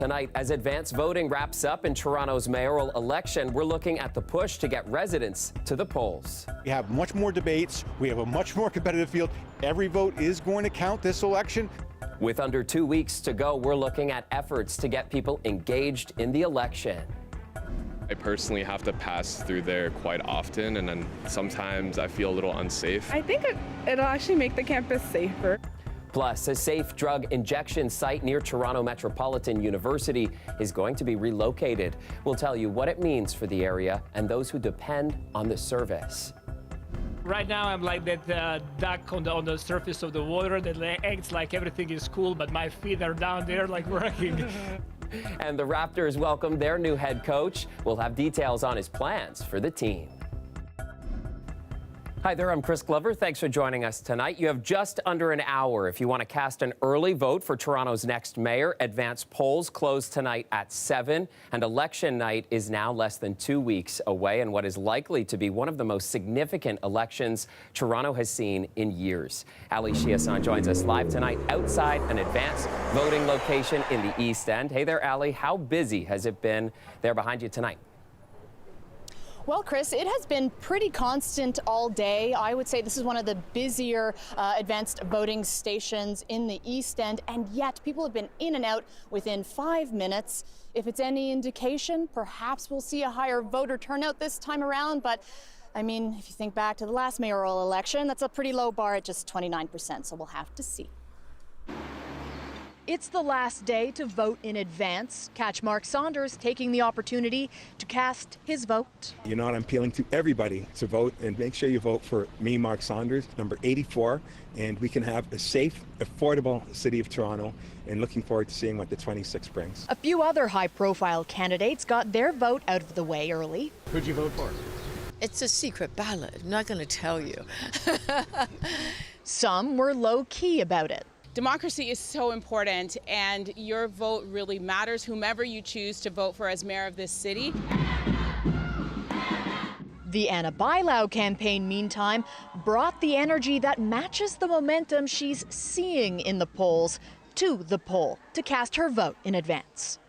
Tonight, as advance voting wraps up in Toronto's mayoral election, we're looking at the push to get residents to the polls. We have much more debates. We have a much more competitive field. Every vote is going to count this election. With under 2 weeks to go, we're looking at efforts to get people engaged in the election. I personally have to pass through there quite often, and then sometimes I feel a little unsafe. I think it'll actually make the campus safer. Plus, a safe drug injection site near Toronto Metropolitan University is going to be relocated. We'll tell you what it means for the area and those who depend on the service. Right now, I'm like that duck on the surface of the water that acts like everything is cool, but my feet are down there like working. And the Raptors welcome their new head coach. We'll have details on his plans for the team. Hi there, I'm Chris Glover. Thanks for joining us tonight. You have just under an hour if you want to cast an early vote for Toronto's next mayor. Advance polls close tonight at 7, and election night is now less than 2 weeks away in what is likely to be one of the most significant elections Toronto has seen in years. Ali Chiasson joins us live tonight outside an advance voting location in the East End. Hey there, Ali. How busy has it been there behind you tonight? Well, Chris, it has been pretty constant all day. I would say this is one of the busier advanced voting stations in the East End, and yet people have been in and out within 5 minutes. If it's any indication, perhaps we'll see a higher voter turnout this time around, but I mean, if you think back to the last mayoral election, that's a pretty low bar at just 29%, so we'll have to see. It's the last day to vote in advance. Catch Mark Saunders taking the opportunity to cast his vote. You know what, I'm appealing to everybody to vote, and make sure you vote for me, Mark Saunders, number 84, and we can have a safe, affordable city of Toronto, and looking forward to seeing what the 26th brings. A few other high-profile candidates got their vote out of the way early. Who'd you vote for? It's a secret ballot. I'm not going to tell you. Some were low-key about it. Democracy is so important, and your vote really matters, whomever you choose to vote for as mayor of this city. The Anna Bilau campaign, meantime, brought the energy that matches the momentum she's seeing in the polls to the poll to cast her vote in advance.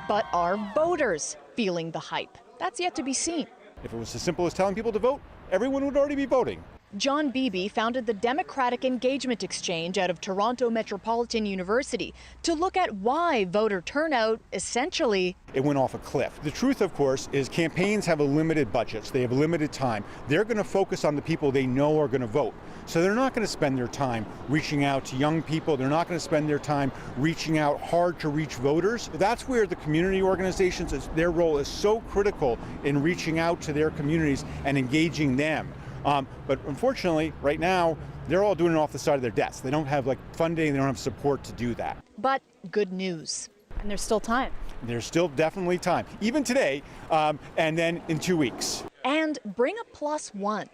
But are voters feeling the hype? That's yet to be seen. If it was as simple as telling people to vote, everyone would already be voting. John Beebe founded the Democratic Engagement Exchange out of Toronto Metropolitan University to look at why voter turnout essentially It went off a cliff. The truth, of course, is campaigns have a limited budgets. They have a limited time. They're going to focus on the people they know are going to vote. So they're not going to spend their time reaching out to young people. They're not going to spend their time reaching out hard to reach voters. That's where the community organizations, their role is so critical in reaching out to their communities and engaging them. But unfortunately, right now, they're all doing it off the side of their desk. They don't have funding, they don't have support to do that. But good news. And there's still time. There's still definitely time, even today, and then in 2 weeks. And bring a +1.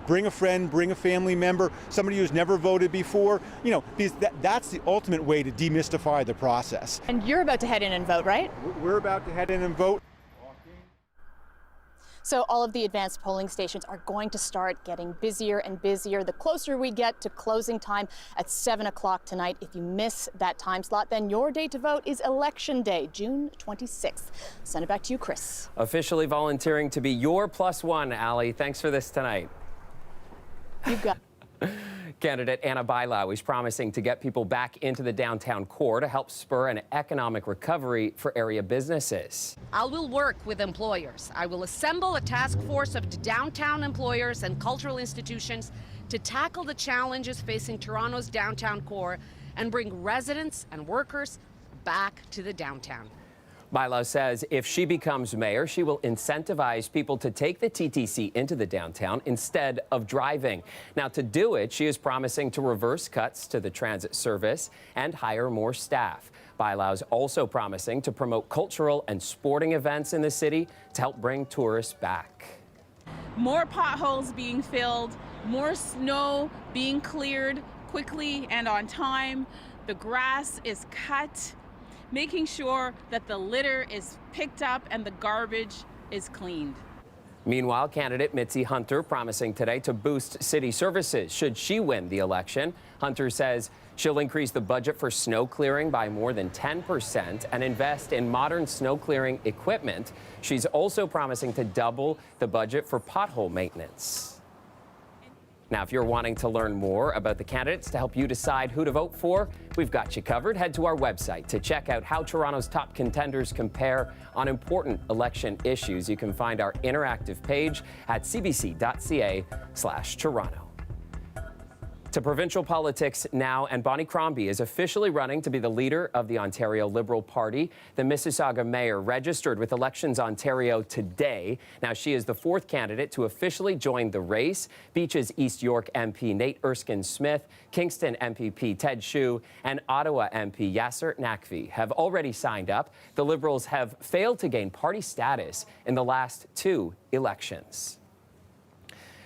Bring a friend, bring a family member, somebody who's never voted before, because that's the ultimate way to demystify the process. And you're about to head in and vote, right? We're about to head in and vote. So all of the advanced polling stations are going to start getting busier and busier the closer we get to closing time at 7 o'clock tonight. If you miss that time slot, then your day to vote is Election Day, June 26th. Send it back to you, Chris. Officially volunteering to be your +1, Ali. Thanks for this tonight. You got Candidate Anna Bilau is promising to get people back into the downtown core to help spur an economic recovery for area businesses. I will work with employers. I will assemble a task force of downtown employers and cultural institutions to tackle the challenges facing Toronto's downtown core and bring residents and workers back to the downtown. Bilau says if she becomes mayor, she will incentivize people to take the TTC into the downtown instead of driving. Now, to do it, she is promising to reverse cuts to the transit service and hire more staff. Bilau's also promising to promote cultural and sporting events in the city to help bring tourists back. More potholes being filled, more snow being cleared quickly and on time. The grass is cut, making sure that the litter is picked up and the garbage is cleaned. Meanwhile, candidate Mitzi Hunter promising today to boost city services should she win the election. Hunter says she'll increase the budget for snow clearing by more than 10% and invest in modern snow clearing equipment. She's also promising to double the budget for pothole maintenance. Now, if you're wanting to learn more about the candidates to help you decide who to vote for, we've got you covered. Head to our website to check out how Toronto's top contenders compare on important election issues. You can find our interactive page at cbc.ca/Toronto. To provincial politics now, and Bonnie Crombie is officially running to be the leader of the Ontario Liberal Party. The Mississauga mayor registered with Elections Ontario today. Now, she is the fourth candidate to officially join the race. Beaches East York MP Nate Erskine-Smith, Kingston MPP Ted Hsu, and Ottawa MP Yasser Naqvi have already signed up. The Liberals have failed to gain party status in the last two elections.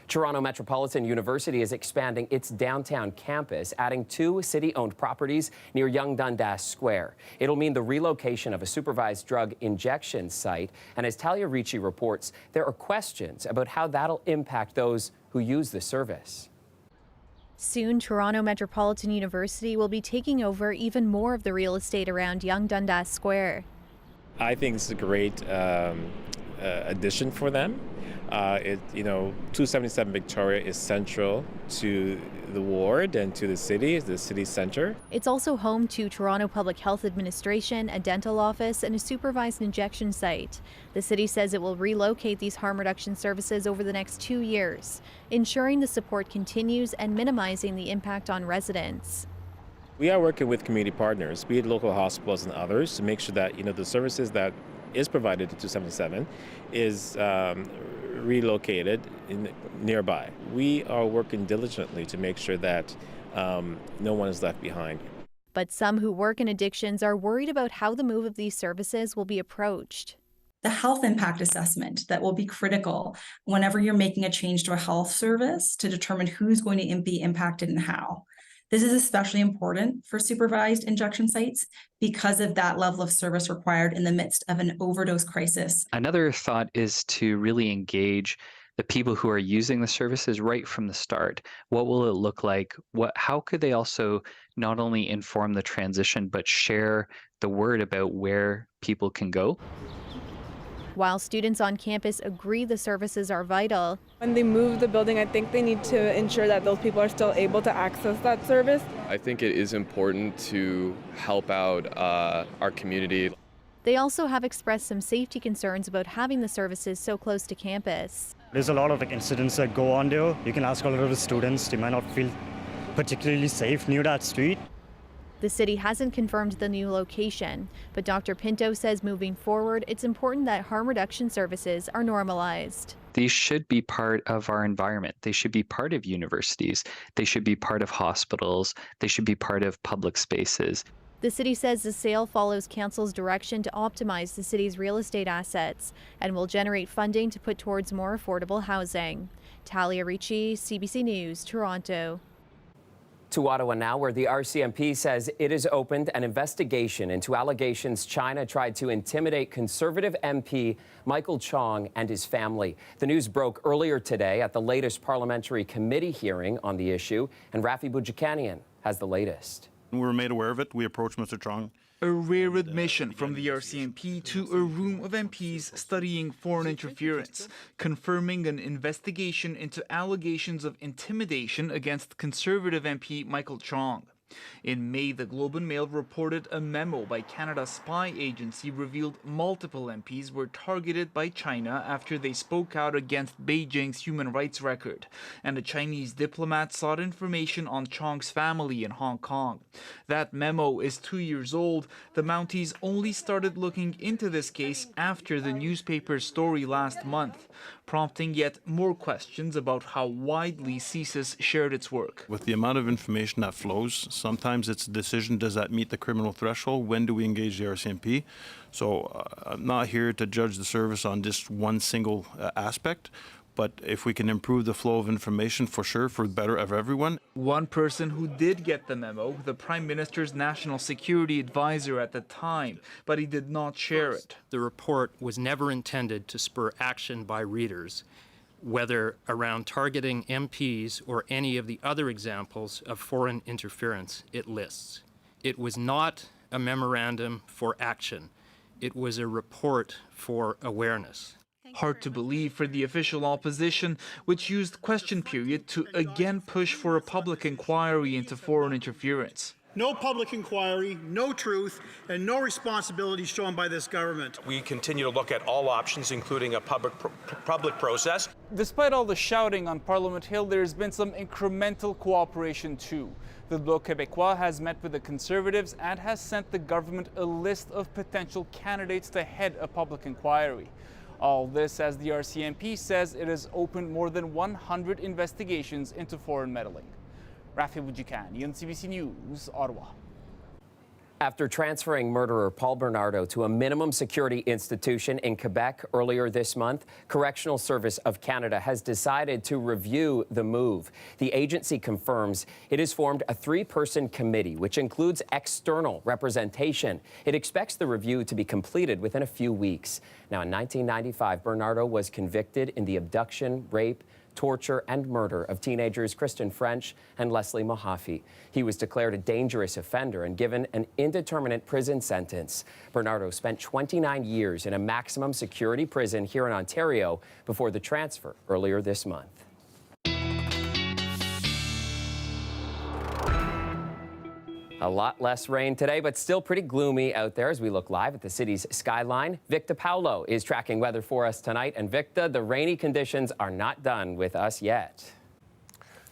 Toronto Metropolitan University is expanding its downtown campus, adding 2 city-owned properties near Yonge Dundas Square. It'll mean the relocation of a supervised drug injection site. And as Talia Ricci reports, there are questions about how that'll impact those who use the service. Soon, Toronto Metropolitan University will be taking over even more of the real estate around Yonge Dundas Square. I think it's a great addition for them. 277 Victoria is central to the ward and to the city center. It's also home to Toronto Public Health Administration, a dental office, and a supervised injection site. The city says it will relocate these harm reduction services over the next 2 years, ensuring the support continues and minimizing the impact on residents. We are working with community partners, be it local hospitals and others, to make sure that the services that is provided to 277 is relocated nearby. We are working diligently to make sure that no one is left behind. But some who work in addictions are worried about how the move of these services will be approached. The health impact assessment that will be critical whenever you're making a change to a health service to determine who's going to be impacted and how. This is especially important for supervised injection sites because of that level of service required in the midst of an overdose crisis. Another thought is to really engage the people who are using the services right from the start. What will it look like? How could they also not only inform the transition, but share the word about where people can go? While students on campus agree the services are vital. When they move the building, I think they need to ensure that those people are still able to access that service. I think it is important to help out our community. They also have expressed some safety concerns about having the services so close to campus. There's a lot of incidents that go on there. You can ask a lot of the students, they might not feel particularly safe near that street. The city hasn't confirmed the new location, but Dr. Pinto says moving forward, it's important that harm reduction services are normalized. These should be part of our environment. They should be part of universities. They should be part of hospitals. They should be part of public spaces. The city says the sale follows council's direction to optimize the city's real estate assets and will generate funding to put towards more affordable housing. Talia Ricci, CBC News, Toronto. To Ottawa now, where the RCMP says it has opened an investigation into allegations China tried to intimidate Conservative MP Michael Chong and his family. The news broke earlier today at the latest parliamentary committee hearing on the issue, and Rafi Boudjikanian has the latest. We were made aware of it. We approached Mr. Chong. A rare admission from the RCMP to a room of MPs studying foreign interference, confirming an investigation into allegations of intimidation against Conservative MP Michael Chong. In May, the Globe and Mail reported a memo by Canada's spy agency revealed multiple MPs were targeted by China after they spoke out against Beijing's human rights record, and a Chinese diplomat sought information on Chong's family in Hong Kong. That memo is 2 years old. The Mounties only started looking into this case after the newspaper's story last month, prompting yet more questions about how widely CSIS shared its work. With the amount of information that flows, sometimes it's a decision, does that meet the criminal threshold? When do we engage the RCMP? So I'm not here to judge the service on just one single aspect, But if we can improve the flow of information, for sure, for the better of everyone. One person who did get the memo, the Prime Minister's national security advisor at the time, but he did not share it. The report was never intended to spur action by readers, whether around targeting MPs or any of the other examples of foreign interference it lists. It was not a memorandum for action. It was a report for awareness. Hard to believe for the official opposition, which used question period to again push for a public inquiry into foreign interference. No public inquiry, no truth, and no responsibility shown by this government. We continue to look at all options, including a public process. Despite all the shouting on Parliament Hill, there's been some incremental cooperation too. The Bloc Québécois has met with the Conservatives and has sent the government a list of potential candidates to head a public inquiry. All this as the RCMP says it has opened more than 100 investigations into foreign meddling. Rafi Boudjikani, CBC News, Ottawa. After transferring murderer Paul Bernardo to a minimum security institution in Quebec earlier this month, Correctional Service of Canada has decided to review the move. The agency confirms it has formed a 3-person committee, which includes external representation. It expects the review to be completed within a few weeks. Now, in 1995, Bernardo was convicted in the abduction, rape, torture and murder of teenagers Kristen French and Leslie Mohafi. He was declared a dangerous offender and given an indeterminate prison sentence. Bernardo spent 29 years in a maximum security prison here in Ontario before the transfer earlier this month. A lot less rain today, but still pretty gloomy out there as we look live at the city's skyline. Victor Paulo is tracking weather for us tonight. And Victor, the rainy conditions are not done with us yet.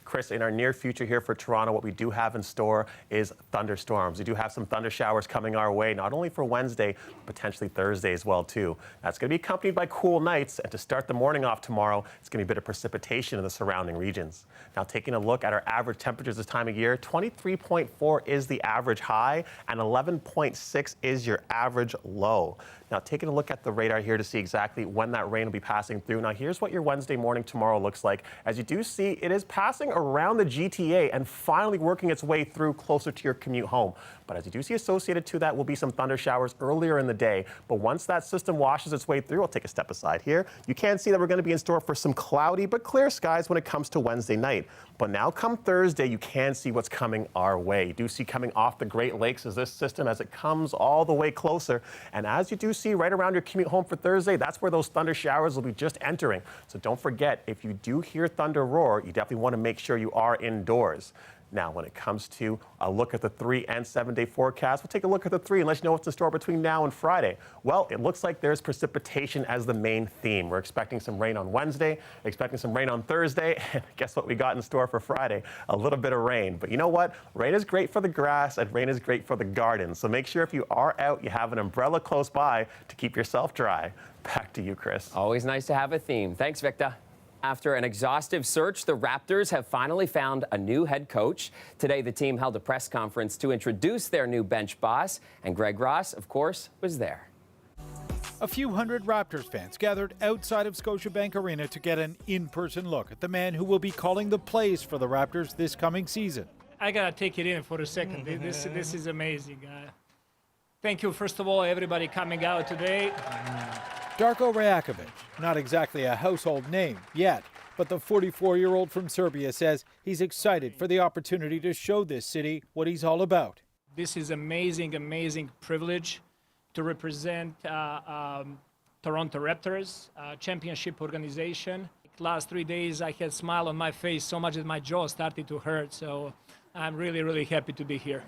Chris, in our near future here for Toronto, what we do have in store is thunderstorms. We do have some thunder showers coming our way, not only for Wednesday, but potentially Thursday as well, too. That's going to be accompanied by cool nights, and to start the morning off tomorrow, it's going to be a bit of precipitation in the surrounding regions. Now, taking a look at our average temperatures this time of year, 23.4 is the average high, and 11.6 is your average low. Now, taking a look at the radar here to see exactly when that rain will be passing through. Now, here's what your Wednesday morning tomorrow looks like. As you do see, it is passing around the GTA and finally working its way through closer to your commute home. But as you do see associated to that will be some thunder showers earlier in the day. But once that system washes its way through, I'll take a step aside here. You can see that we're going to be in store for some cloudy but clear skies when it comes to Wednesday night. But now come Thursday, you can see what's coming our way. You do see coming off the Great Lakes as this system as it comes all the way closer. And as you do see right around your commute home for Thursday, that's where those thunder showers will be just entering. So don't forget, if you do hear thunder roar, you definitely want to make sure you are indoors. Now, when it comes to a look at the 3 and 7 day forecast, we'll take a look at the 3 and let you know what's in store between now and Friday. Well, it looks like there's precipitation as the main theme. We're expecting some rain on Wednesday, expecting some rain on Thursday, and guess what we got in store for Friday? A little bit of rain. But you know what? Rain is great for the grass and rain is great for the garden. So make sure if you are out, you have an umbrella close by to keep yourself dry. Back to you, Chris. Always nice to have a theme. Thanks, Victor. After an exhaustive search, the Raptors have finally found a new head coach. Today, the team held a press conference to introduce their new bench boss, and Greg Ross, of course, was there. A few hundred Raptors fans gathered outside of Scotiabank Arena to get an in-person look at the man who will be calling the plays for the Raptors this coming season. I gotta take it in for a second. This is amazing. Thank you, first of all, everybody coming out today. Darko Rajakovic, not exactly a household name yet, but the 44-year-old from Serbia says he's excited for the opportunity to show this city what he's all about. This is amazing, amazing privilege to represent Toronto Raptors, championship organization. Last 3 days, I had a smile on my face so much that my jaw started to hurt, so I'm really, really happy to be here.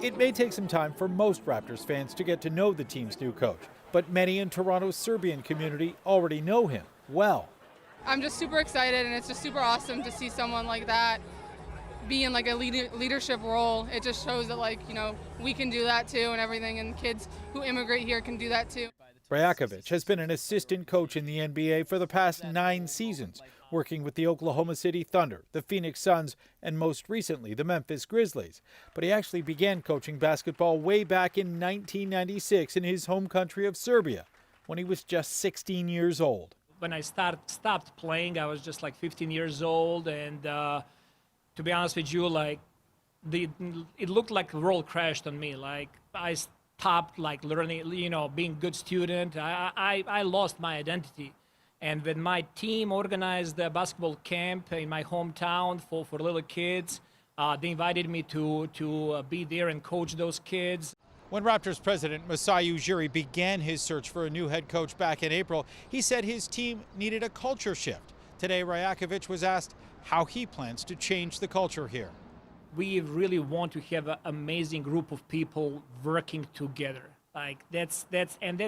It may take some time for most Raptors fans to get to know the team's new coach, but many in Toronto's Serbian community already know him well. I'm just super excited, and it's just super awesome to see someone like that be in like a leadership role. It just shows that, like, you know, we can do that too and everything, and kids who immigrate here can do that too. Rajakovic has been an assistant coach in the NBA for the past 9 seasons, working with the Oklahoma City Thunder, the Phoenix Suns, and most recently the Memphis Grizzlies. But he actually began coaching basketball way back in 1996 in his home country of Serbia, when he was just 16 years old. when I stopped playing, I was just like 15 years old, and to be honest with you, like it looked like the world crashed on me. Like I stopped like learning, being a good student. I lost my identity. And when my team organized a basketball camp in my hometown for little kids, they invited me to be there and coach those kids. When Raptors president Masai Ujiri began his search for a new head coach back in April, he said his team needed a culture shift. Today, Rajakovic was asked how he plans to change the culture here. We really want to have an amazing group of people working together. Like that's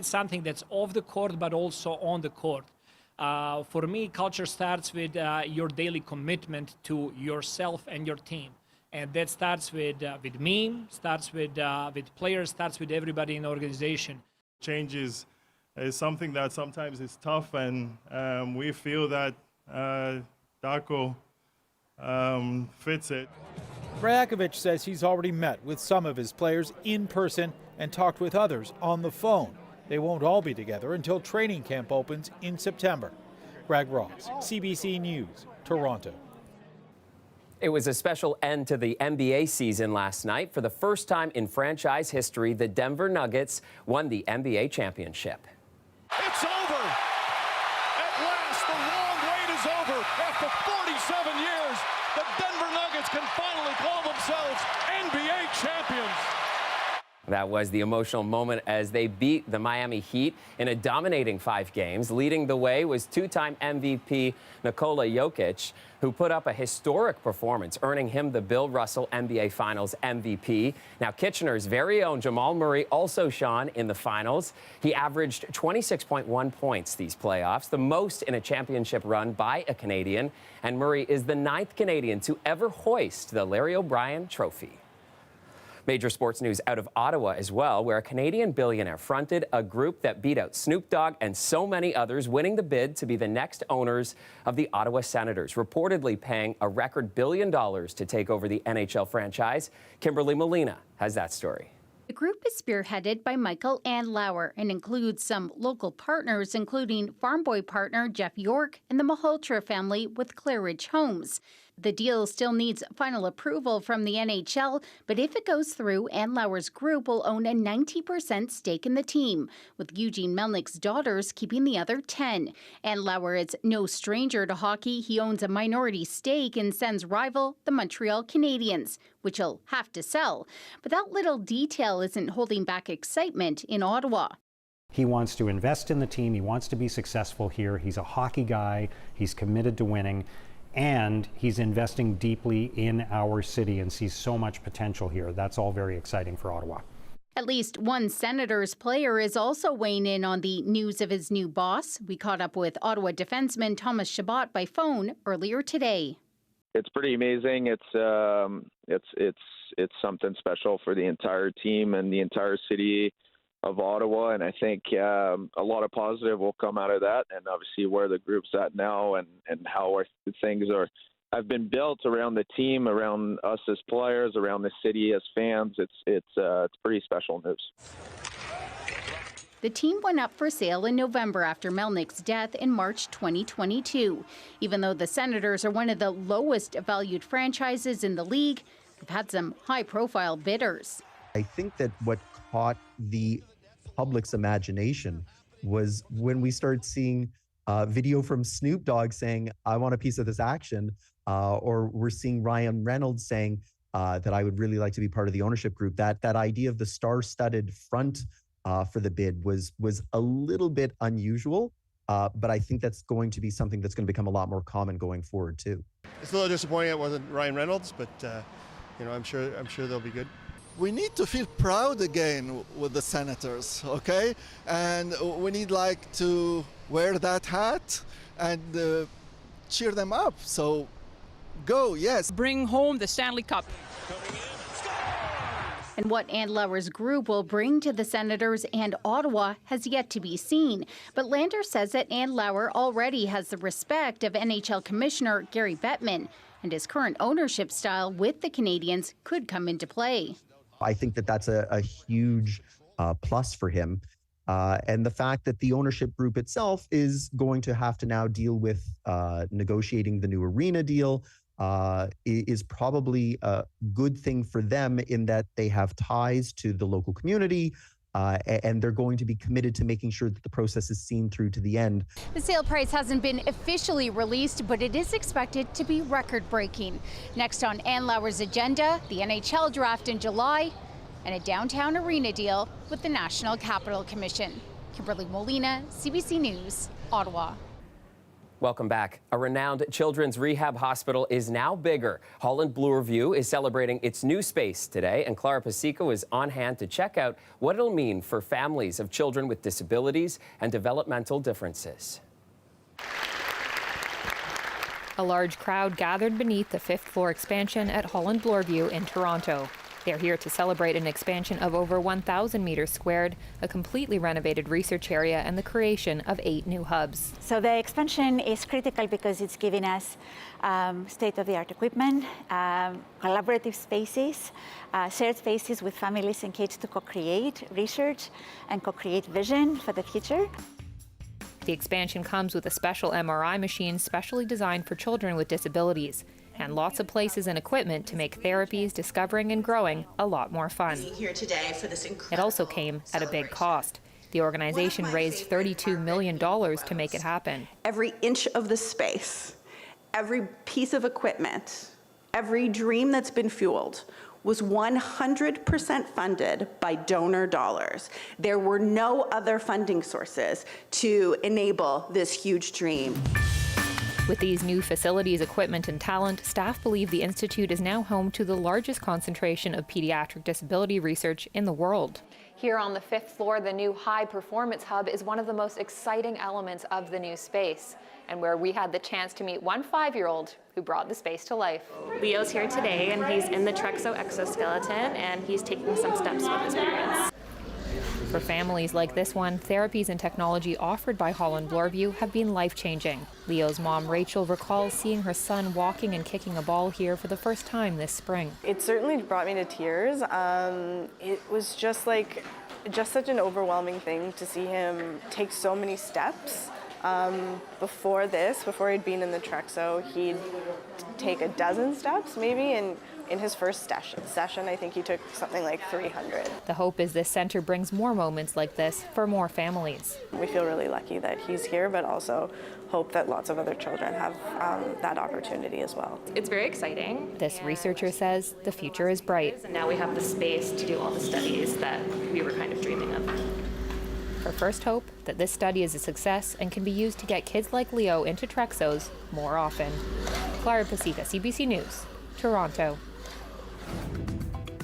something that's off the court, but also on the court. For me, culture starts with your daily commitment to yourself and your team. And that starts with me, starts with players, starts with everybody in the organization. Change is something that sometimes is tough, and we feel that Darko fits it. Rajakovic says he's already met with some of his players in person and talked with others on the phone. They won't all be together until training camp opens in September. Greg Ross, CBC News, Toronto. It was a special end to the NBA season last night. For the first time in franchise history, the Denver Nuggets won the NBA championship. It's over. At last, the long wait is over. After 47 years, the Denver Nuggets can finally call themselves NBA champions. That was the emotional moment as they beat the Miami Heat in a dominating 5 games. Leading the way was two-time MVP Nikola Jokic, who put up a historic performance, earning him the Bill Russell NBA Finals MVP. Now, Kitchener's very own Jamal Murray also shone in the finals. He averaged 26.1 points these playoffs, the most in a championship run by a Canadian. And Murray is the 9th Canadian to ever hoist the Larry O'Brien Trophy. Major sports news out of Ottawa as well, where a Canadian billionaire fronted a group that beat out Snoop Dogg and so many others, winning the bid to be the next owners of the Ottawa Senators, reportedly paying a record $1 billion to take over the NHL franchise. Kimberly Molina has that story. The group is spearheaded by Michael Andlauer and includes some local partners, including Farm Boy partner Jeff York and the Malhotra family with Claridge Homes. The deal still needs final approval from the NHL, but if it goes through, Andlauer's group will own a 90% stake in the team, with Eugene Melnick's daughters keeping the other 10. Andlauer is no stranger to hockey. He owns a minority stake in Sen's rival, the Montreal Canadiens, which he'll have to sell. But that little detail isn't holding back excitement in Ottawa. He wants to invest in the team. He wants to be successful here. He's a hockey guy. He's committed to winning. And he's investing deeply in our city and sees so much potential here. That's all very exciting for Ottawa. At least one Senators player is also weighing in on the news of his new boss. We caught up with Ottawa defenseman Thomas Chabot by phone earlier today. It's pretty amazing. It's something special for the entire team and the entire city of Ottawa, and I think a lot of positive will come out of that, and obviously where the group's at now and how things have been built around the team, around us as players, around the city as fans. It's pretty special news. The team went up for sale in November after Melnick's death in March 2022. Even though the Senators are one of the lowest valued franchises in the league, we've had some high-profile bidders. I think that what caught the public's imagination was when we started seeing video from Snoop Dogg saying, I want a piece of this action, or we're seeing Ryan Reynolds saying that I would really like to be part of the ownership group. That idea of the star-studded front for the bid was a little bit unusual, but I think that's going to be something that's going to become a lot more common going forward too. It's a little disappointing it wasn't Ryan Reynolds, but I'm sure they'll be good. We need to feel proud again with the Senators, okay? And we need to wear that hat and cheer them up. So go, yes. Bring home the Stanley Cup. And what Andlauer's group will bring to the Senators and Ottawa has yet to be seen. But Lander says that Andlauer already has the respect of NHL Commissioner Gary Bettman, and his current ownership style with the Canadiens could come into play. I think that that's a huge plus for him. And the fact that the ownership group itself is going to have to now deal with negotiating the new arena deal is probably a good thing for them in that they have ties to the local community. And they're going to be committed to making sure that the process is seen through to the end. The sale price hasn't been officially released, but it is expected to be record-breaking. Next on Ann Lauer's agenda, the NHL draft in July and a downtown arena deal with the National Capital Commission. Kimberly Molina, CBC News, Ottawa. Welcome back. A renowned children's rehab hospital is now bigger. Holland Bloorview is celebrating its new space today, and Clara Pasico is on hand to check out what it'll mean for families of children with disabilities and developmental differences. A large crowd gathered beneath the fifth-floor expansion at Holland Bloorview in Toronto. They're here to celebrate an expansion of over 1,000 meters squared, a completely renovated research area, and the creation of 8 new hubs. So the expansion is critical because it's giving us state-of-the-art equipment, collaborative spaces, shared spaces with families and kids to co-create research and co-create vision for the future. The expansion comes with a special MRI machine specially designed for children with disabilities, and lots of places and equipment to make therapies, discovering and growing a lot more fun. Here today for this It also came at a big cost. The organization raised $32 million to make it happen. Every inch of the space, every piece of equipment, every dream that's been fueled was 100% funded by donor dollars. There were no other funding sources to enable this huge dream. With these new facilities, equipment, and talent, staff believe the Institute is now home to the largest concentration of pediatric disability research in the world. Here on the 5th floor, the new High Performance Hub is one of the most exciting elements of the new space, and where we had the chance to meet one 5-year-old who brought the space to life. Leo's here today, and he's in the Trexo exoskeleton, and he's taking some steps with his parents. For families like this one, therapies and technology offered by Holland Bloorview have been life-changing. Leo's mom, Rachel, recalls seeing her son walking and kicking a ball here for the first time this spring. It certainly brought me to tears. It was just such an overwhelming thing to see him take so many steps. Before he'd been in the Trexo, he'd take a dozen steps maybe, and in his first session, I think he took something like 300. The hope is this center brings more moments like this for more families. We feel really lucky that he's here, but also hope that lots of other children have that opportunity as well. It's very exciting. This researcher says the future is bright. And now we have the space to do all the studies that we were kind of dreaming of. Her first hope, that this study is a success and can be used to get kids like Leo into Trexos more often. Clara Pasica, CBC News, Toronto.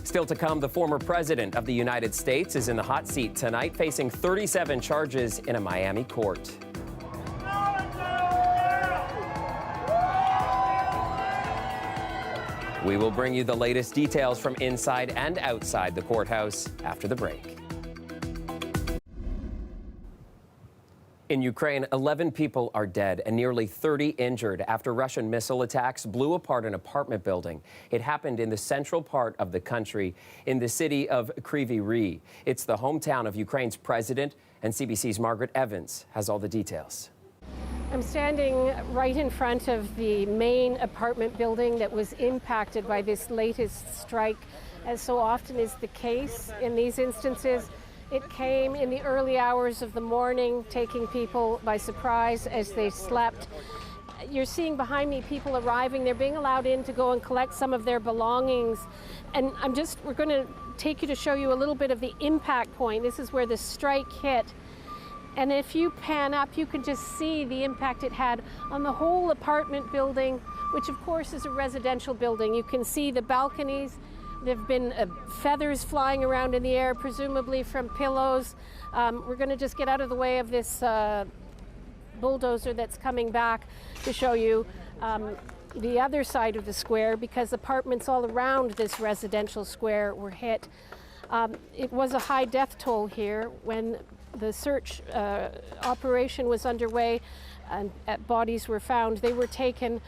Still to come, the former president of the United States is in the hot seat tonight, facing 37 charges in a Miami court. We will bring you the latest details from inside and outside the courthouse after the break. In Ukraine, 11 people are dead and nearly 30 injured after Russian missile attacks blew apart an apartment building. It happened in the central part of the country, in the city of Kryvyi Rih. It's the hometown of Ukraine's president, and CBC's Margaret Evans has all the details. I'm standing right in front of the main apartment building that was impacted by this latest strike. As so often is the case in these instances, it came in the early hours of the morning, taking people by surprise as they slept. You're seeing behind me people arriving. They're being allowed in to go and collect some of their belongings. And we're going to take you to show you a little bit of the impact point. This is where the strike hit. And if you pan up, you can just see the impact it had on the whole apartment building, which of course is a residential building. You can see the balconies. There have been feathers flying around in the air, presumably from pillows. We're going to just get out of the way of this bulldozer that's coming back to show you the other side of the square, because apartments all around this residential square were hit. It was a high death toll here when the search operation was underway and bodies were found. They were taken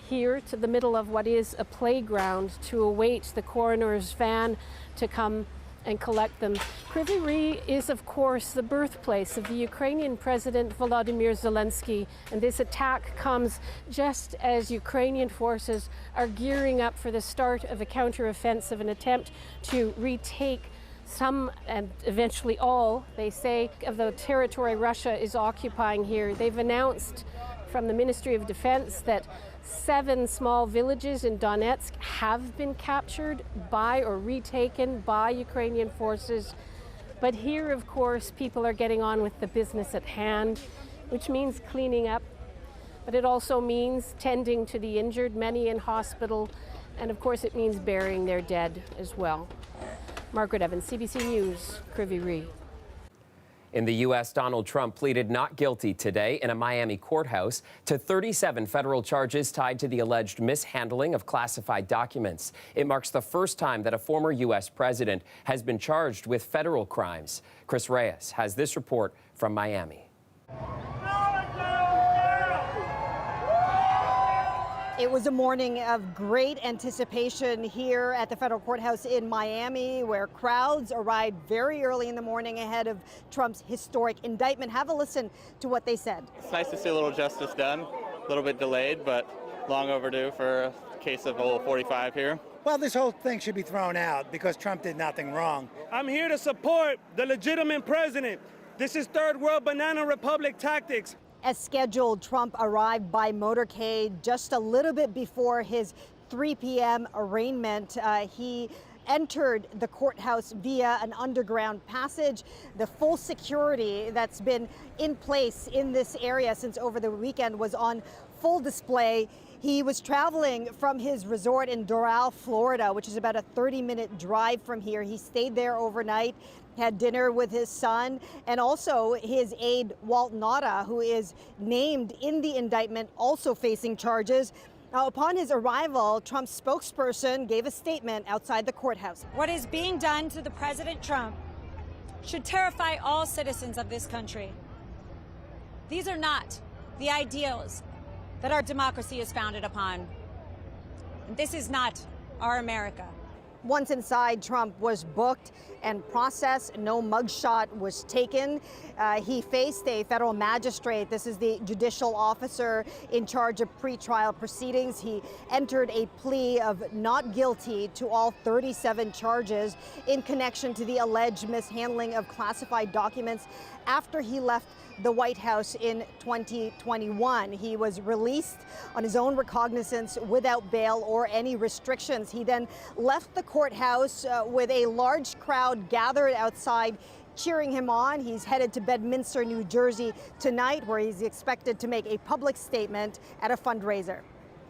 here to the middle of what is a playground to await the coroner's van to come and collect them. Kryvyi Rih is, of course, the birthplace of the Ukrainian President Volodymyr Zelensky, and this attack comes just as Ukrainian forces are gearing up for the start of a counteroffensive, an attempt to retake some and eventually all, they say, of the territory Russia is occupying here. They've announced from the Ministry of Defense that 7 small villages in Donetsk have been captured by or retaken by Ukrainian forces. But here, of course, people are getting on with the business at hand, which means cleaning up. But it also means tending to the injured, many in hospital, and of course it means burying their dead as well. Margaret Evans, CBC News, Kryvyi Rih. In the U.S., Donald Trump pleaded not guilty today in a Miami courthouse to 37 federal charges tied to the alleged mishandling of classified documents. It marks the first time that a former U.S. president has been charged with federal crimes. Chris Reyes has this report from Miami. It was a morning of great anticipation here at the federal courthouse in Miami, where crowds arrived very early in the morning ahead of Trump's historic indictment. Have a listen to what they said. It's nice to see a little justice done, a little bit delayed, but long overdue for a case of old 45 here. Well, this whole thing should be thrown out because Trump did nothing wrong. I'm here to support the legitimate president. This is third world banana republic tactics. As scheduled, Trump arrived by motorcade just a little bit before his 3 p.m. arraignment. He entered the courthouse via an underground passage. The full security that's been in place in this area since over the weekend was on full display. He was traveling from his resort in Doral, Florida, which is about a 30-minute drive from here. He stayed there overnight, had dinner with his son, and also his aide, Walt Nauta, who is named in the indictment, also facing charges. Now, upon his arrival, Trump's spokesperson gave a statement outside the courthouse. What is being done to the President Trump should terrify all citizens of this country. These are not the ideals that our democracy is founded upon. And this is not our America. Once inside, Trump was booked and processed. No mugshot was taken. He faced a federal magistrate. This is the judicial officer in charge of pretrial proceedings. He entered a plea of not guilty to all 37 charges in connection to the alleged mishandling of classified documents after he left the White House in 2021. He was released on his own recognizance without bail or any restrictions. He then left the courthouse with a large crowd gathered outside cheering him on. He's headed to Bedminster, New Jersey tonight, where he's expected to make a public statement at a fundraiser.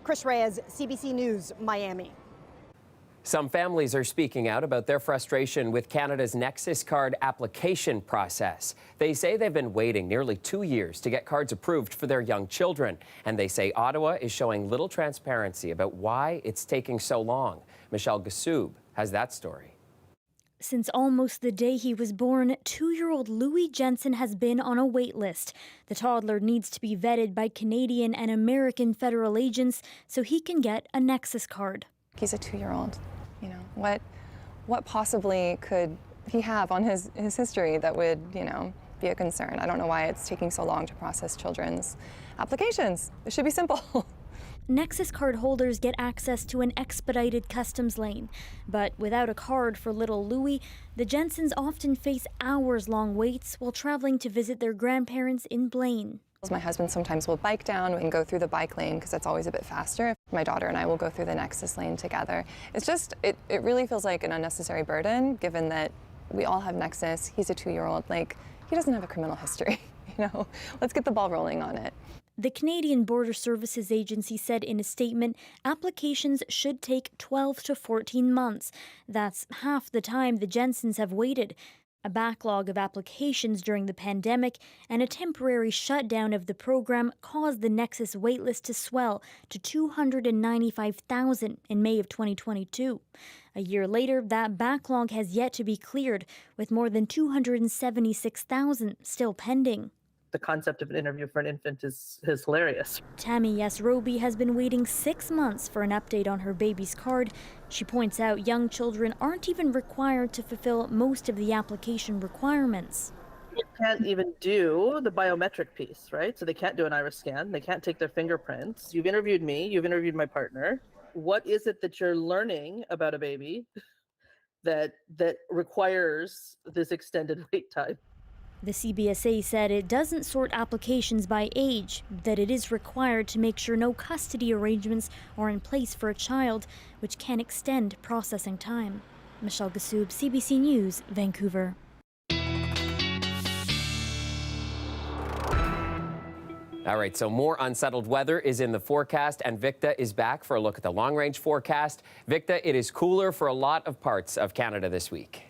Chris Reyes, CBC News, Miami. Some families are speaking out about their frustration with Canada's Nexus card application process. They say they've been waiting nearly 2 years to get cards approved for their young children. And they say Ottawa is showing little transparency about why it's taking so long. Michelle Gassoub has that story. Since almost the day he was born, 2-year-old Louis Jensen has been on a wait list. The toddler needs to be vetted by Canadian and American federal agents so he can get a Nexus card. He's a 2-year-old. You know, what possibly could he have on his history that would, be a concern? I don't know why it's taking so long to process children's applications. It should be simple. Nexus card holders get access to an expedited customs lane. But without a card for little Louis, the Jensens often face hours-long waits while traveling to visit their grandparents in Blaine. My husband sometimes will bike down and go through the bike lane because that's always a bit faster. My daughter and I will go through the Nexus lane together. It's just, it really feels like an unnecessary burden given that we all have Nexus. He's a 2-year-old. He doesn't have a criminal history. Let's get the ball rolling on it. The Canadian Border Services Agency said in a statement, applications should take 12 to 14 months. That's half the time the Jensens have waited. A backlog of applications during the pandemic and a temporary shutdown of the program caused the Nexus waitlist to swell to 295,000 in May of 2022. A year later, that backlog has yet to be cleared, with more than 276,000 still pending. the concept of an interview for an infant is hilarious. Tammy Yasrobi has been waiting 6 months for an update on her baby's card. She points out young children aren't even required to fulfill most of the application requirements. They can't even do the biometric piece, right? So they can't do an iris scan. They can't take their fingerprints. You've interviewed me. You've interviewed my partner. What is it that you're learning about a baby that requires this extended wait time? The CBSA said it doesn't sort applications by age, that it is required to make sure no custody arrangements are in place for a child, which can extend processing time. Michelle Gassoub, CBC News, Vancouver. All right, so more unsettled weather is in the forecast, and Victa is back for a look at the long-range forecast. Victa, it is cooler for a lot of parts of Canada this week.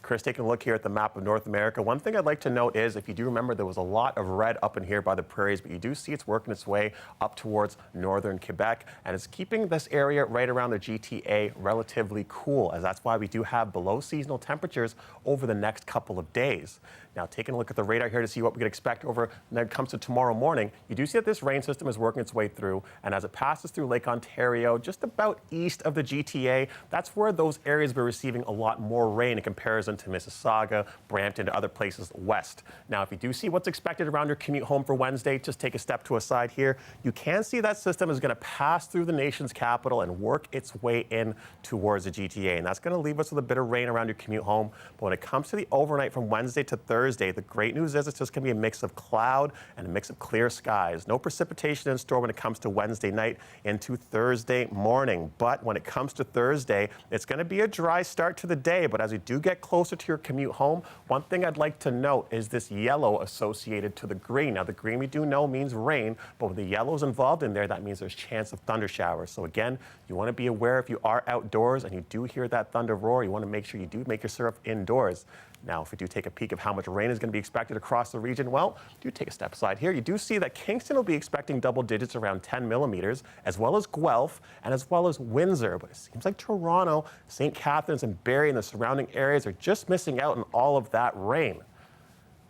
Chris, taking a look here at the map of North America, one thing I'd like to note is, if you do remember, there was a lot of red up in here by the prairies, but you do see it's working its way up towards northern Quebec, and it's keeping this area right around the GTA relatively cool, as that's why we do have below seasonal temperatures over the next couple of days. Now, taking a look at the radar here to see what we could expect over when it comes to tomorrow morning, you do see that this rain system is working its way through, and as it passes through Lake Ontario, just about east of the GTA, that's where those areas will be receiving a lot more rain in comparison to Mississauga, Brampton, to other places west. Now, if you do see what's expected around your commute home for Wednesday, just take a step to a side here. You can see that system is going to pass through the nation's capital and work its way in towards the GTA, and that's going to leave us with a bit of rain around your commute home. But when it comes to the overnight from Wednesday to Thursday, the great news is it's just going to be a mix of cloud and a mix of clear skies. No precipitation in store when it comes to Wednesday night into Thursday morning. But when it comes to Thursday, it's going to be a dry start to the day. But as we do get closer to your commute home, one thing I'd like to note is this yellow associated to the green. Now, the green we do know means rain, but with the yellows involved in there, that means there's chance of thunder showers. So again, you want to be aware if you are outdoors and you do hear that thunder roar, you want to make sure you do make yourself indoors. Now, if we do take a peek of how much rain is going to be expected across the region, well, do take a step aside here. You do see that Kingston will be expecting double digits, around 10 millimeters, as well as Guelph and as well as Windsor. But it seems like Toronto, St. Catharines, and Barrie and the surrounding areas are just missing out on all of that rain.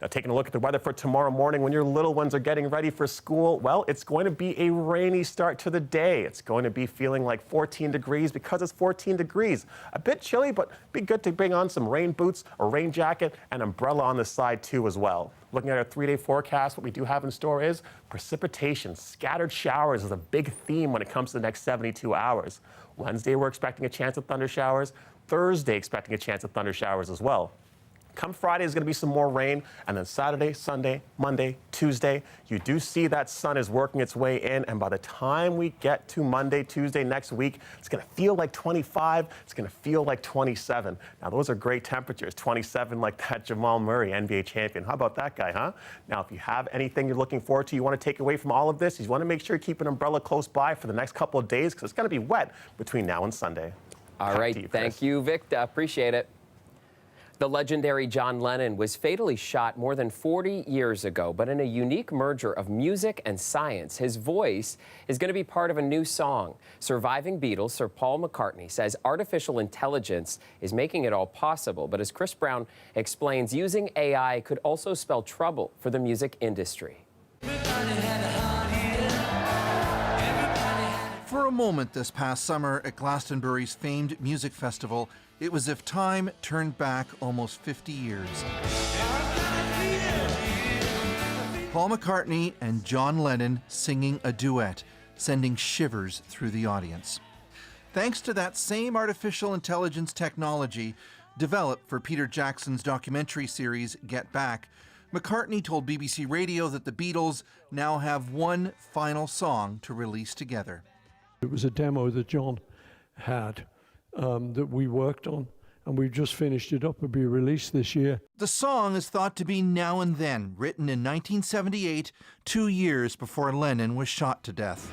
Now, taking a look at the weather for tomorrow morning, when your little ones are getting ready for school, well, it's going to be a rainy start to the day. It's going to be feeling like 14 degrees because it's 14 degrees. A bit chilly, but be good to bring on some rain boots, a rain jacket, and umbrella on the side too as well. Looking at our 3-day forecast, what we do have in store is precipitation. Scattered showers is a big theme when it comes to the next 72 hours. Wednesday, we're expecting a chance of thunder showers. Thursday, expecting a chance of thunder showers as well. Come Friday is going to be some more rain, and then Saturday, Sunday, Monday, Tuesday, you do see that sun is working its way in, and by the time we get to Monday, Tuesday next week, it's going to feel like 25, it's going to feel like 27. Now, those are great temperatures, 27 like that Jamal Murray, NBA champion. How about that guy, huh? Now, if you have anything you're looking forward to, you want to take away from all of this, you want to make sure you keep an umbrella close by for the next couple of days, because it's going to be wet between now and Sunday. All right, thank you, Victa. Appreciate it. The legendary John Lennon was fatally shot more than 40 years ago, but in a unique merger of music and science, his voice is going to be part of a new song. Surviving Beatles Sir Paul McCartney says artificial intelligence is making it all possible, but as Chris Brown explains, using AI could also spell trouble for the music industry. For a moment this past summer at Glastonbury's famed music festival, it was as if time turned back almost 50 years. Paul McCartney and John Lennon singing a duet, sending shivers through the audience. Thanks to that same artificial intelligence technology developed for Peter Jackson's documentary series Get Back, McCartney told BBC Radio that the Beatles now have one final song to release together. It was a demo that John had that we worked on, and we've just finished it up. It'll be released this year. The song is thought to be Now and Then, written in 1978, 2 years before Lennon was shot to death.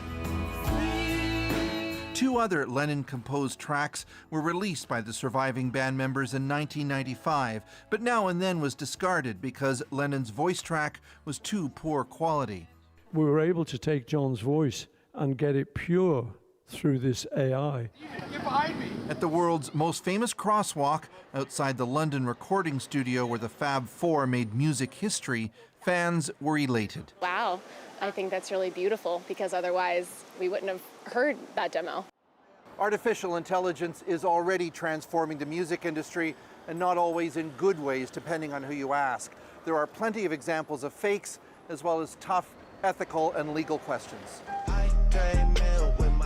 2 other Lennon-composed tracks were released by the surviving band members in 1995, but Now and Then was discarded because Lennon's voice track was too poor quality. We were able to take John's voice and get it pure through this AI. At the world's most famous crosswalk, outside the London recording studio where the Fab Four made music history, Fans were elated. Wow, I think that's really beautiful because otherwise we wouldn't have heard that demo. Artificial intelligence is already transforming the music industry, and not always in good ways, depending on who you ask. There are plenty of examples of fakes, as well as tough ethical and legal questions.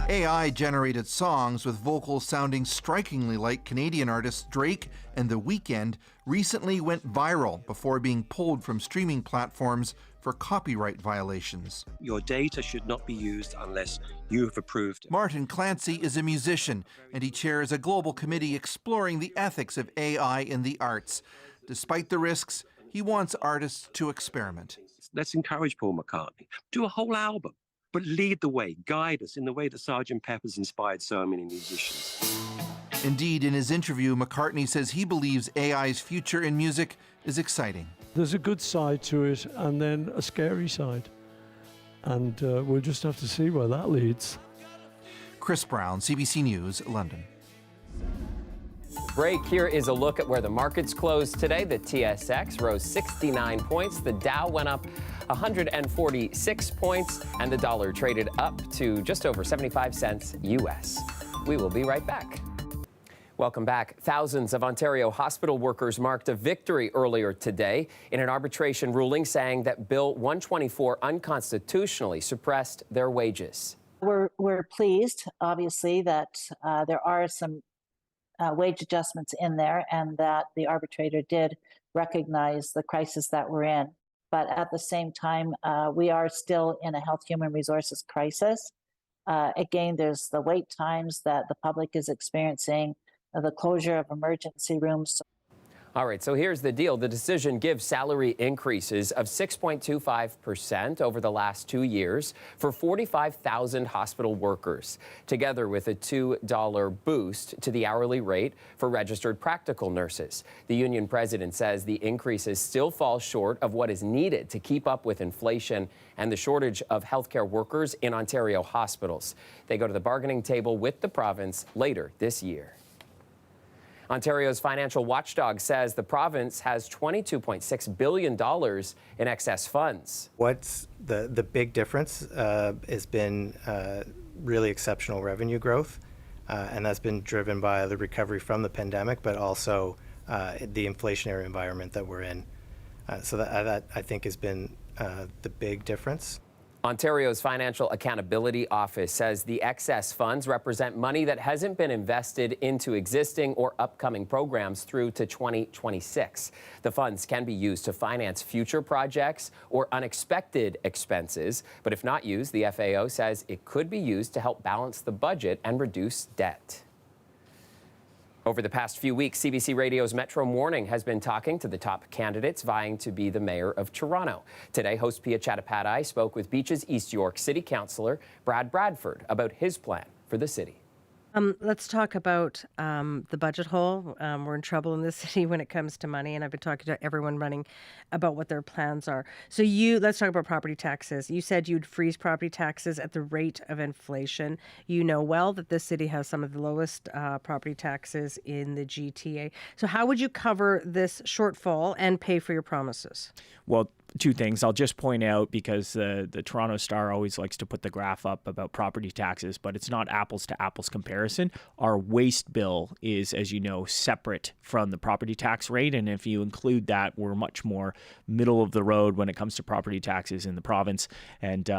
AI-generated songs with vocals sounding strikingly like Canadian artists Drake and The Weeknd recently went viral before being pulled from streaming platforms for copyright violations. Your data should not be used unless you have approved it. Martin Clancy is a musician, and he chairs a global committee exploring the ethics of AI in the arts. Despite the risks, he wants artists to experiment. Let's encourage Paul McCartney. Do a whole album, but lead the way, guide us in the way that Sgt. Pepper's inspired so many musicians. Indeed, in his interview, McCartney says he believes AI's future in music is exciting. There's a good side to it and then a scary side. And we'll just have to see where that leads. Chris Brown, CBC News, London. Break. Here is a look at where the markets closed today. The TSX rose 69 points. The Dow went up 146 points. And the dollar traded up to just over 75 cents US. We will be right back. Welcome back. Thousands of Ontario hospital workers marked a victory earlier today in an arbitration ruling saying that Bill 124 unconstitutionally suppressed their wages. We're pleased, obviously, that there are some wage adjustments in there and that the arbitrator did recognize the crisis that we're in. But at the same time, we are still in a health human resources crisis. Again, there's the wait times that the public is experiencing, the closure of emergency rooms. All right, so here's the deal. The decision gives salary increases of 6.25% over the last 2 years for 45,000 hospital workers, together with a $2 boost to the hourly rate for registered practical nurses. The union president says the increases still fall short of what is needed to keep up with inflation and the shortage of healthcare workers in Ontario hospitals. They go to the bargaining table with the province later this year. Ontario's financial watchdog says the province has $22.6 billion in excess funds. What's the big difference has been really exceptional revenue growth, and that's been driven by the recovery from the pandemic, but also the inflationary environment that we're in. So that I think has been the big difference. Ontario's Financial Accountability Office says the excess funds represent money that hasn't been invested into existing or upcoming programs through to 2026. The funds can be used to finance future projects or unexpected expenses, but if not used, the FAO says it could be used to help balance the budget and reduce debt. Over the past few weeks, CBC Radio's Metro Morning has been talking to the top candidates vying to be the mayor of Toronto. Today, host Pia Chattopadhyay spoke with Beach's East York City Councillor Brad Bradford about his plan for the city. Let's talk about the budget hole. We're in trouble in this city when it comes to money, and I've been talking to everyone running about what their plans are. So let's talk about property taxes. You said you'd freeze property taxes at the rate of inflation. You know well that this city has some of the lowest property taxes in the GTA. So how would you cover this shortfall and pay for your promises? Well, two things. I'll just point out, because the Toronto Star always likes to put the graph up about property taxes, but it's not apples to apples comparison. Our waste bill is, as you know, separate from the property tax rate. And if you include that, we're much more middle of the road when it comes to property taxes in the province. And,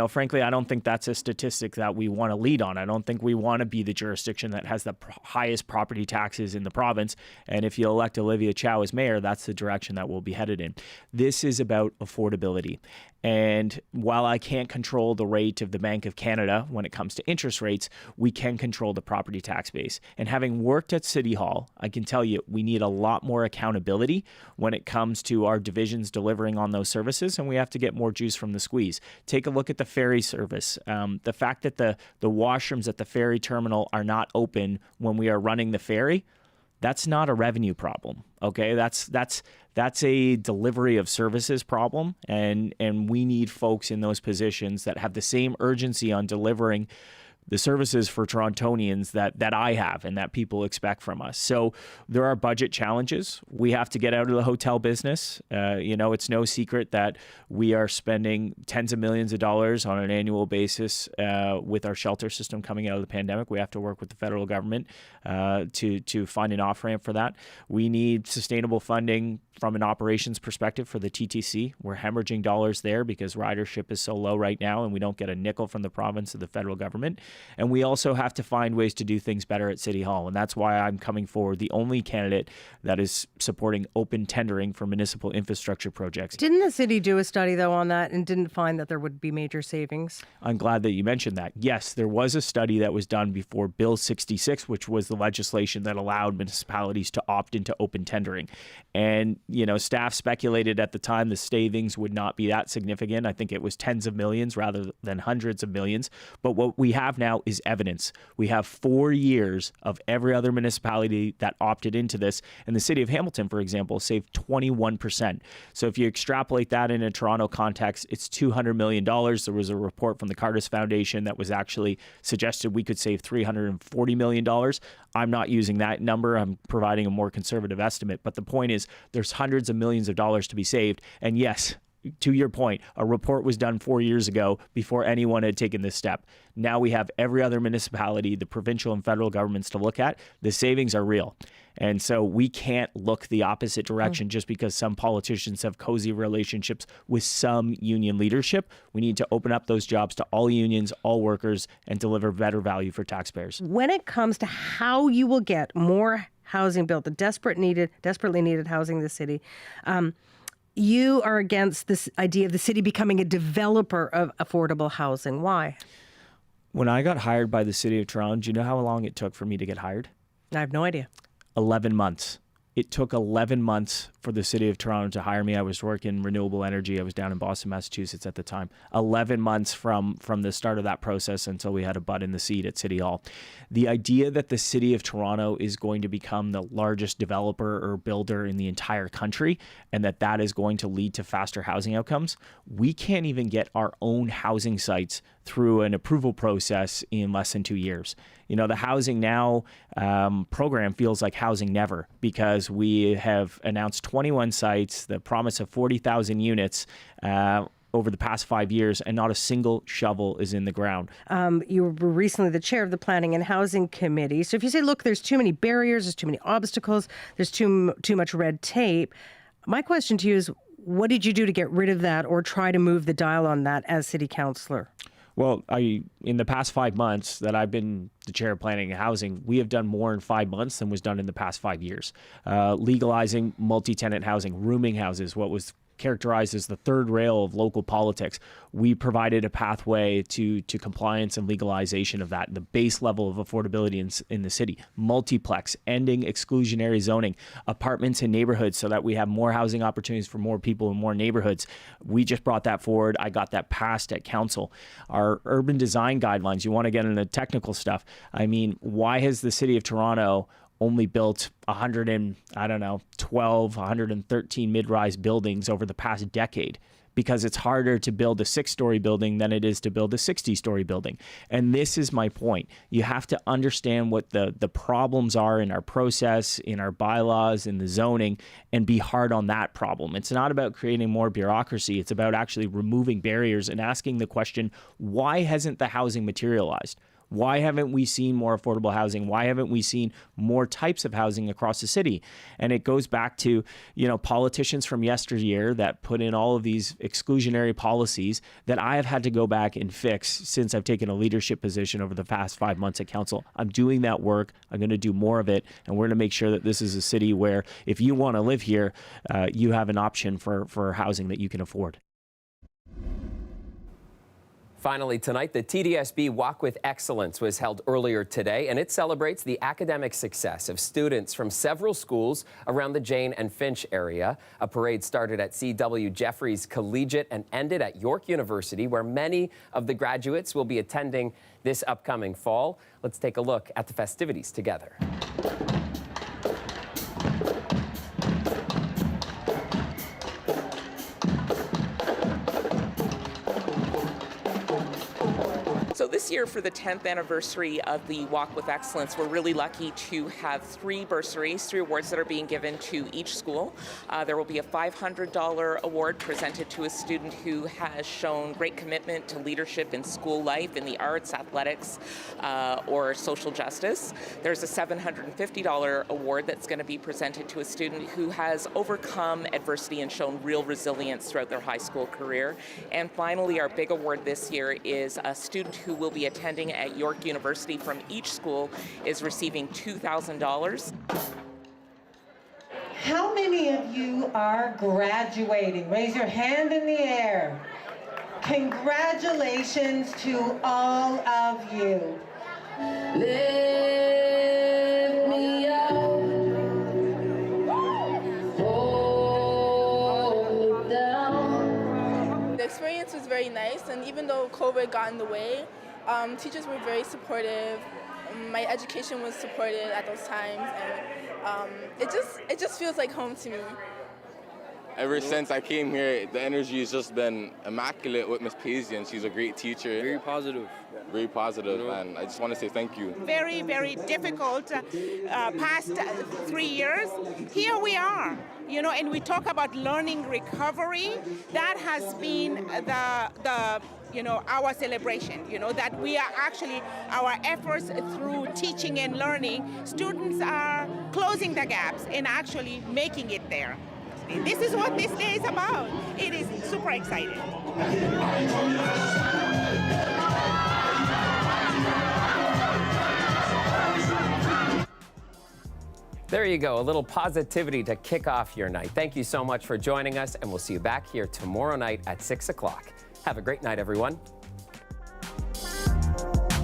frankly, I don't think that's a statistic that we want to lead on. I don't think we want to be the jurisdiction that has the highest property taxes in the province. And if you elect Olivia Chow as mayor, that's the direction that we'll be headed in. This is about affordability. And while I can't control the rate of the Bank of Canada when it comes to interest rates, we can control the property tax base. And having worked at City Hall, I can tell you we need a lot more accountability when it comes to our divisions delivering on those services, and we have to get more juice from the squeeze. Take a look at the ferry service. The fact that the washrooms at the ferry terminal are not open when we are running the ferry, that's not a revenue problem. Okay, that's a delivery of services problem, and we need folks in those positions that have the same urgency on delivering the services for Torontonians that I have and that people expect from us. So there are budget challenges. We have to get out of the hotel business. It's no secret that we are spending tens of millions of dollars on an annual basis with our shelter system coming out of the pandemic. We have to work with the federal government to find an off-ramp for that. We need sustainable funding from an operations perspective for the TTC. We're hemorrhaging dollars there because ridership is so low right now and we don't get a nickel from the province or the federal government. And we also have to find ways to do things better at City Hall. And that's why I'm coming forward, the only candidate that is supporting open tendering for municipal infrastructure projects. Didn't the city do a study, though, on that and didn't find that there would be major savings? I'm glad that you mentioned that. Yes, there was a study that was done before Bill 66, which was the legislation that allowed municipalities to opt into open tendering. And, staff speculated at the time the savings would not be that significant. I think it was tens of millions rather than hundreds of millions. But what we have now is evidence. We have 4 years of every other municipality that opted into this. And the city of Hamilton, for example, saved 21%. So if you extrapolate that in a Toronto context, it's $200 million. There was a report from the Cardis Foundation that was actually suggested we could save $340 million. I'm not using that number. I'm providing a more conservative estimate. But the point is there's hundreds of millions of dollars to be saved. And yes, to your point, a report was done 4 years ago before anyone had taken this step. Now we have every other municipality, the provincial and federal governments to look at. The savings are real. And so we can't look the opposite direction just because some politicians have cozy relationships with some union leadership. We need to open up those jobs to all unions, all workers, and deliver better value for taxpayers. When it comes to how you will get more housing built, the desperately needed housing in the city, you are against this idea of the city becoming a developer of affordable housing. Why? When I got hired by the city of Toronto, do you know how long it took for me to get hired? I have no idea. 11 months. It took 11 months for the city of Toronto to hire me. I was working renewable energy. I was down in Boston, Massachusetts at the time. 11 months from the start of that process until we had a butt in the seat at City Hall. The idea that the city of Toronto is going to become the largest developer or builder in the entire country and that is going to lead to faster housing outcomes, we can't even get our own housing sites through an approval process in less than 2 years. The Housing Now program feels like Housing Never because we have announced 21 sites, the promise of 40,000 units over the past 5 years, and not a single shovel is in the ground. You were recently the chair of the Planning and Housing Committee. So if you say, look, there's too many barriers, there's too many obstacles, there's too much red tape, my question to you is, what did you do to get rid of that or try to move the dial on that as city councillor? Well, in the past 5 months that I've been the chair of planning and housing, we have done more in 5 months than was done in the past 5 years. Legalizing multi-tenant housing, rooming houses, what was characterized as the third rail of local politics. We provided a pathway to compliance and legalization of that, the base level of affordability in the city. Multiplex, ending exclusionary zoning, apartments in neighborhoods so that we have more housing opportunities for more people in more neighborhoods. We just brought that forward. I got that passed at council. Our urban design guidelines, you want to get into technical stuff. Why has the city of Toronto only built 113 mid-rise buildings over the past decade? Because it's harder to build a 6-story building than it is to build a 60-story building. And this is my point. You have to understand what the problems are in our process, in our bylaws, in the zoning, and be hard on that problem. It's not about creating more bureaucracy. It's about actually removing barriers and asking the question, why hasn't the housing materialized? Why haven't we seen more affordable housing? Why haven't we seen more types of housing across the city? And it goes back to, politicians from yesteryear that put in all of these exclusionary policies that I have had to go back and fix since I've taken a leadership position over the past 5 months at council. I'm doing that work. I'm going to do more of it. And we're going to make sure that this is a city where if you want to live here, you have an option for housing that you can afford. Finally tonight, the TDSB Walk with Excellence was held earlier today, and it celebrates the academic success of students from several schools around the Jane and Finch area. A parade started at C.W. Jeffreys Collegiate and ended at York University, where many of the graduates will be attending this upcoming fall. Let's take a look at the festivities together. So this this year, for the 10th anniversary of the Walk with Excellence, we're really lucky to have 3 bursaries, 3 awards that are being given to each school. There will be a $500 award presented to a student who has shown great commitment to leadership in school life, in the arts, athletics, or social justice. There's a $750 award that's going to be presented to a student who has overcome adversity and shown real resilience throughout their high school career. And finally, our big award this year is a student who will be attending at York University from each school is receiving $2,000. How many of you are graduating? Raise your hand in the air. Congratulations to all of you. Lift me up. Hold down. The experience was very nice, and even though COVID got in the way, teachers were very supportive. My education was supported at those times, and it just feels like home to me. Ever since I came here, the energy has just been immaculate with Miss Paisley, and she's a great teacher. Very positive. Very positive, and I just want to say thank you. Very, very difficult past 3 years. Here we are, and we talk about learning recovery. That has been our celebration, that we are actually, our efforts through teaching and learning, students are closing the gaps and actually making it there. This is what this day is about. It is super exciting. There you go, a little positivity to kick off your night. Thank you so much for joining us, and we'll see you back here tomorrow night at 6 o'clock. Have a great night, everyone.